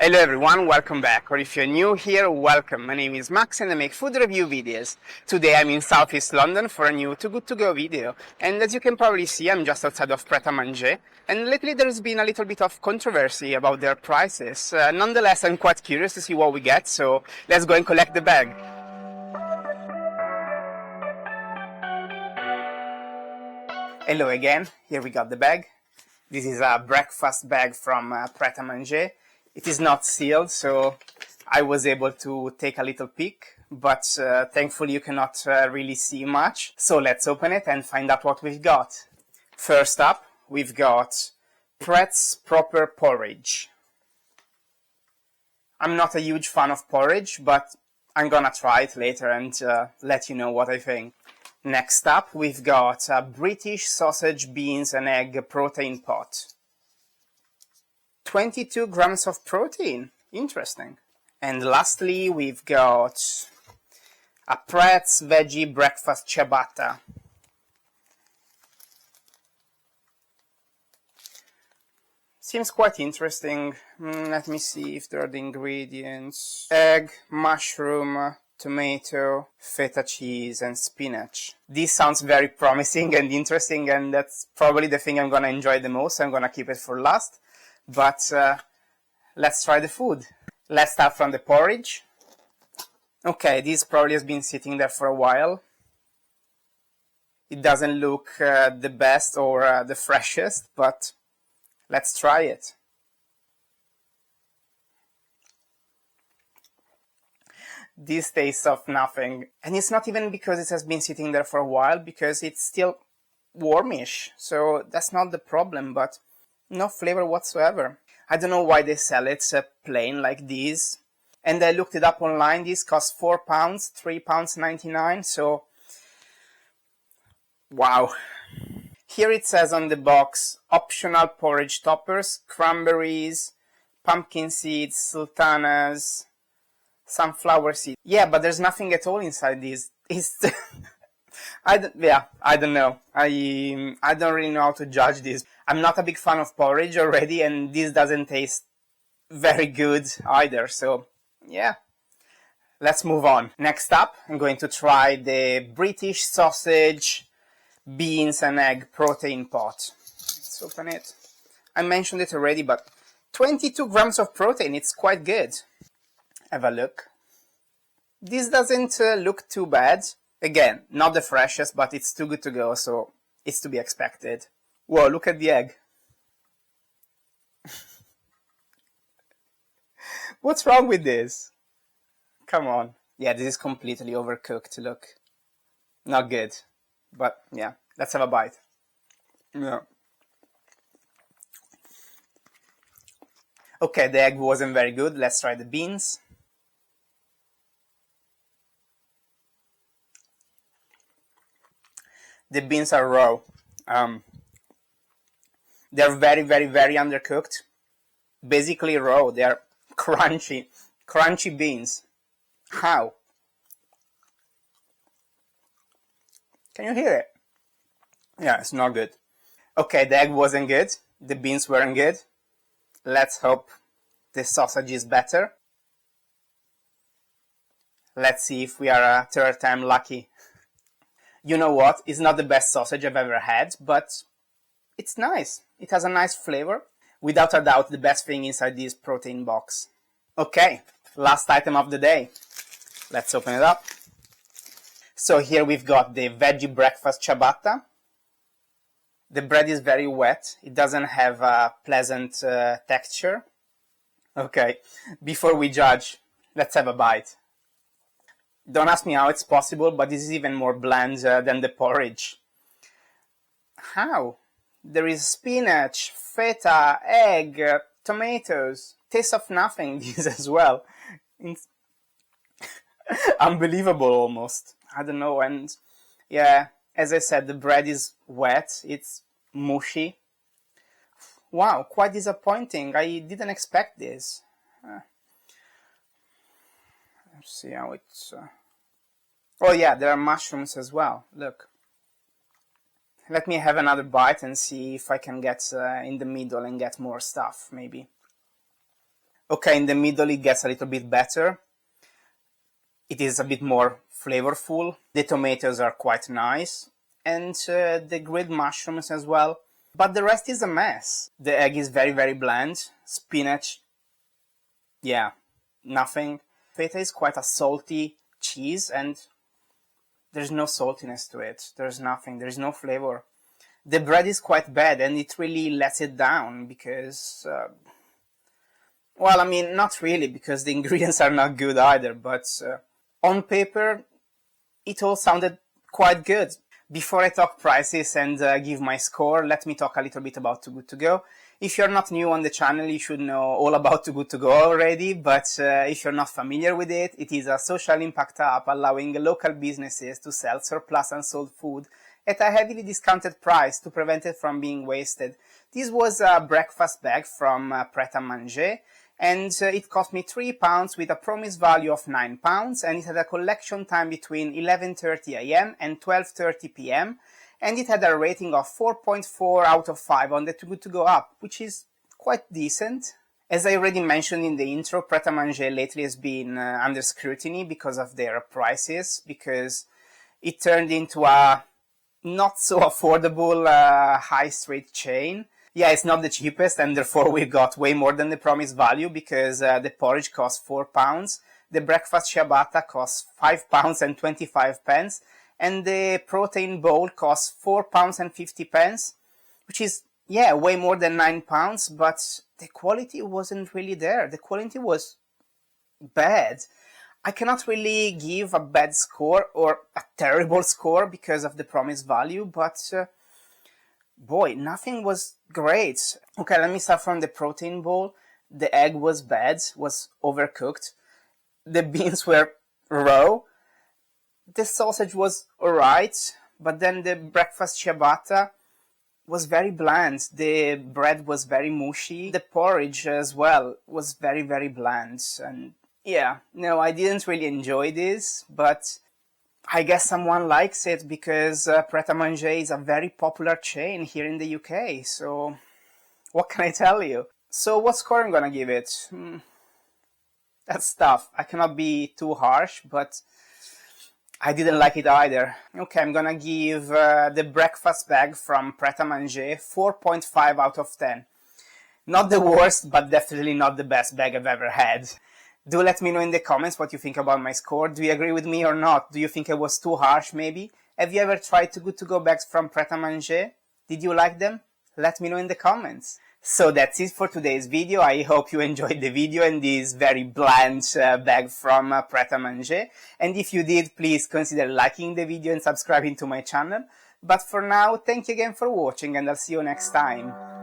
Hello everyone, welcome back, or if you're new here, welcome. My name is Max and I make food review videos. Today I'm in Southeast London for a new Too Good To Go video, and as you can probably see, I'm just outside of Pret Manger, and lately there's been a little bit of controversy about their prices. Nonetheless, I'm quite curious to see what we get, so let's go and collect the bag. Hello again, here we got the bag. This is a breakfast bag from Pret Manger. It is not sealed, so I was able to take a little peek, but thankfully you cannot really see much. So let's open it and find out what we've got. First up, we've got Pret's Proper Porridge. I'm not a huge fan of porridge, but I'm gonna try it later and let you know what I think. Next up, we've got a British sausage, beans and egg protein pot. 22 grams of protein. Interesting. And lastly, we've got a Pret's veggie breakfast ciabatta. Seems quite interesting. Let me see if there are the ingredients. Egg, mushroom, tomato, feta cheese and spinach. This sounds very promising and interesting, and that's probably the thing I'm gonna enjoy the most. I'm gonna keep it for last. But let's try the food. Let's start from the porridge. Okay, this probably has been sitting there for a while. It doesn't look the best or the freshest, but let's try it. This tastes of nothing. And it's not even because it has been sitting there for a while, because it's still warmish. So that's not the problem, but no flavor whatsoever. I don't know why they sell it plain like this. And I looked it up online. This costs £4, £3.99. So, wow. Here it says on the box, optional porridge toppers, cranberries, pumpkin seeds, sultanas, sunflower seeds. Yeah, but there's nothing at all inside this. It's I don't know. I don't really know how to judge this. I'm not a big fan of porridge already, and this doesn't taste very good either. So, yeah. Let's move on. Next up, I'm going to try the British sausage, beans and egg protein pot. Let's open it. I mentioned it already, but 22 grams of protein, it's quite good. Have a look. This doesn't look too bad. Again, not the freshest, but it's too good to go, so it's to be expected. Whoa, look at the egg. What's wrong with this? Come on. Yeah, this is completely overcooked, look. Not good. But yeah, let's have a bite. Yeah. Okay, the egg wasn't very good. Let's try the beans. The beans are raw. They're very, very, very undercooked. Basically raw. They're crunchy beans. How? Can you hear it? Yeah, it's not good. Okay, the egg wasn't good. The beans weren't good. Let's hope the sausage is better. Let's see if we are a third time lucky. You know what? It's not the best sausage I've ever had, but it's nice. It has a nice flavor. Without a doubt, the best thing inside this protein box. Okay, last item of the day. Let's open it up. So here we've got the veggie breakfast ciabatta. The bread is very wet. It doesn't have a pleasant texture. Okay, before we judge, let's have a bite. Don't ask me how it's possible, but this is even more bland than the porridge. How? There is spinach, feta, egg, tomatoes. Taste of nothing, this as well. It's unbelievable almost. I don't know, and yeah, as I said, the bread is wet, it's mushy. Wow, quite disappointing. I didn't expect this. Let's see how it's... Oh yeah, there are mushrooms as well. Look. Let me have another bite and see if I can get in the middle and get more stuff, maybe. Okay, in the middle it gets a little bit better. It is a bit more flavorful. The tomatoes are quite nice. And the grilled mushrooms as well. But the rest is a mess. The egg is very, very bland. Spinach, yeah, nothing. Feta is quite a salty cheese, and there's no saltiness to it. There's nothing. There's no flavor. The bread is quite bad, and it really lets it down because, well, I mean, not really, because the ingredients are not good either, but on paper, it all sounded quite good. Before I talk prices and give my score, let me talk a little bit about Too Good To Go. If you're not new on the channel, you should know all about Too Good To Go already, but if you're not familiar with it, it is a social impact app allowing local businesses to sell surplus unsold food at a heavily discounted price to prevent it from being wasted. This was a breakfast bag from Pret and Manger, and it cost me £3 with a promised value of £9, and it had a collection time between 11:30 AM and 12:30 PM, and it had a rating of 4.4 out of 5 on the Too Good To Go app, which is quite decent. As I already mentioned in the intro, Pret a Manger lately has been under scrutiny because of their prices, because it turned into a not so affordable high street chain. Yeah, it's not the cheapest, and therefore we got way more than the promised value, because the porridge costs £4, the breakfast ciabatta costs £5 and 25 pence, and the protein bowl costs £4 and 50 pence, which is, yeah, way more than £9, but the quality wasn't really there. The quality was bad. I cannot really give a bad score or a terrible score because of the promised value, but boy, nothing was great. Okay, let me start from the protein bowl. The egg was bad, was overcooked. The beans were raw. The sausage was alright, but then the breakfast ciabatta was very bland. The bread was very mushy. The porridge as well was very, very bland. And yeah, no, I didn't really enjoy this, but I guess someone likes it because Pret a Manger is a very popular chain here in the UK, so what can I tell you? So what score I'm gonna give it? That's tough. I cannot be too harsh, but I didn't like it either. Okay, I'm gonna give the breakfast bag from Pret a Manger 4.5 out of 10. Not the worst, but definitely not the best bag I've ever had. Do let me know in the comments what you think about my score. Do you agree with me or not? Do you think I was too harsh, maybe? Have you ever tried Too Good To Go bags from Pret a Manger? Did you like them? Let me know in the comments. So that's it for today's video. I hope you enjoyed the video and this very bland bag from Pret a Manger. And if you did, please consider liking the video and subscribing to my channel. But for now, thank you again for watching, and I'll see you next time.